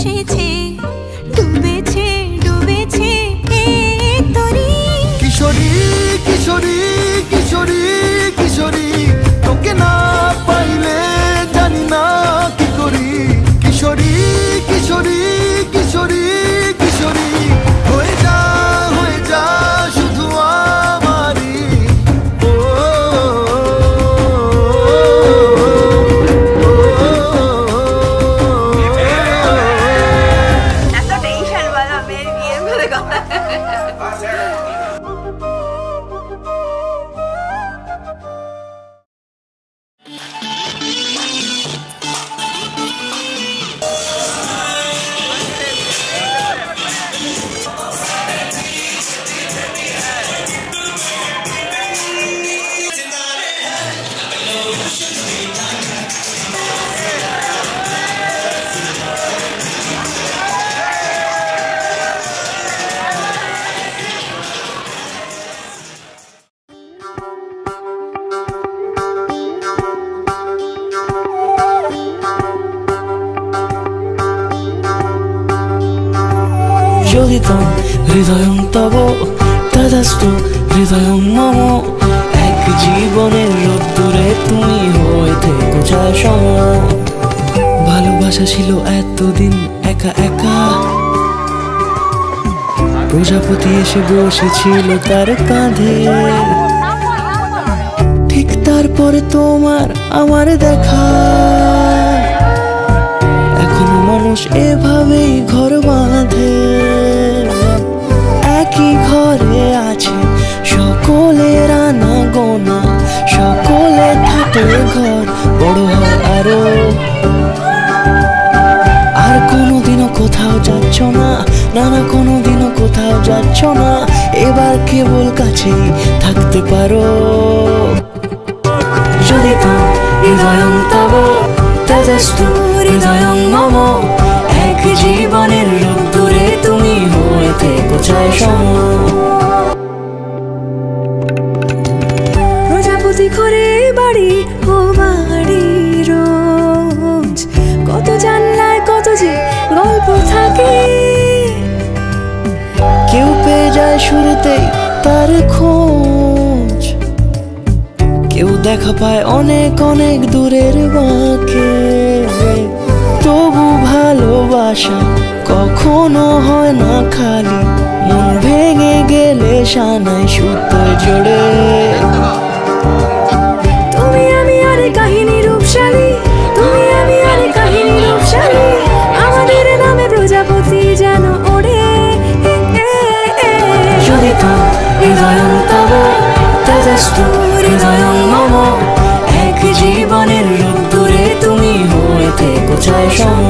এসেছে, ডুবেছে ডুবেছে এক তরি। কিশোরী কিশোরী কিশোরী কিশোরী, তোকে না পাইলে জানি না কি করি। কিশোরী কিশোরী কিশোরী কিশোরী, হয়ে যা শুধু আমারই। ও এত টেনশন বালা মেয়ের বিয়ে বলে কথা। যোগিতম হৃদয়ং তব তদাস্তু হৃদয়ং মম। এক জীবনের রোদ্দুরে তুমি হয়ে থেকো চায় সম। ভালোবাসা ছিল এতদিন একা একা, প্রজাপতি এসে বসেছিল তার কাঁধে। ঠিক তারপরে তোমার আমার দেখা, এখনো মানুষ এভাবেই ঘর বাঁধে। একই ঘরে আছে সকলের আনা গোনা, সকলে থাকে ঘর বড় হয় আরো। আর কোনোদিনও কোথাও যাচ্ছ না, না না কোনোদিনও কোথাও যাচ্ছ না। এবার কেবল কাছেই থাকতে পারো। যদি তাম হৃদয়ং তব তদস্তু হৃদয়ং মম। এক জীবনের রোদ্দুরে তুমি হয়ে থেকো চায় সম। প্রজাপতি ঘরে বাড়ি ও বাড়ি রোজ, কত জানলায় কত যে গল্প থাকে। কেউ পেয়ে যায় শুরুতেই তার খোঁজ, কেউ দেখা পায় অনেক অনেক দূরের বাঁকে। তবু ভালোবাসা কখনো হয় না খালি, মন ভেঙে গেলে সানায় সুতো জোড়ে। তুমি আমি আরে কাহিনী রূপশালী, তুমি আমি আরে কাহিনী রূপশালী। আমাদের নামে প্রজাপতি যেন ওড়ে। যদি তাম হৃদয়ং তব তদস্তু হৃদয়ং মম। এক জীবনের রোদ্দুরে তুমি হয়ে থেকো চায় সম।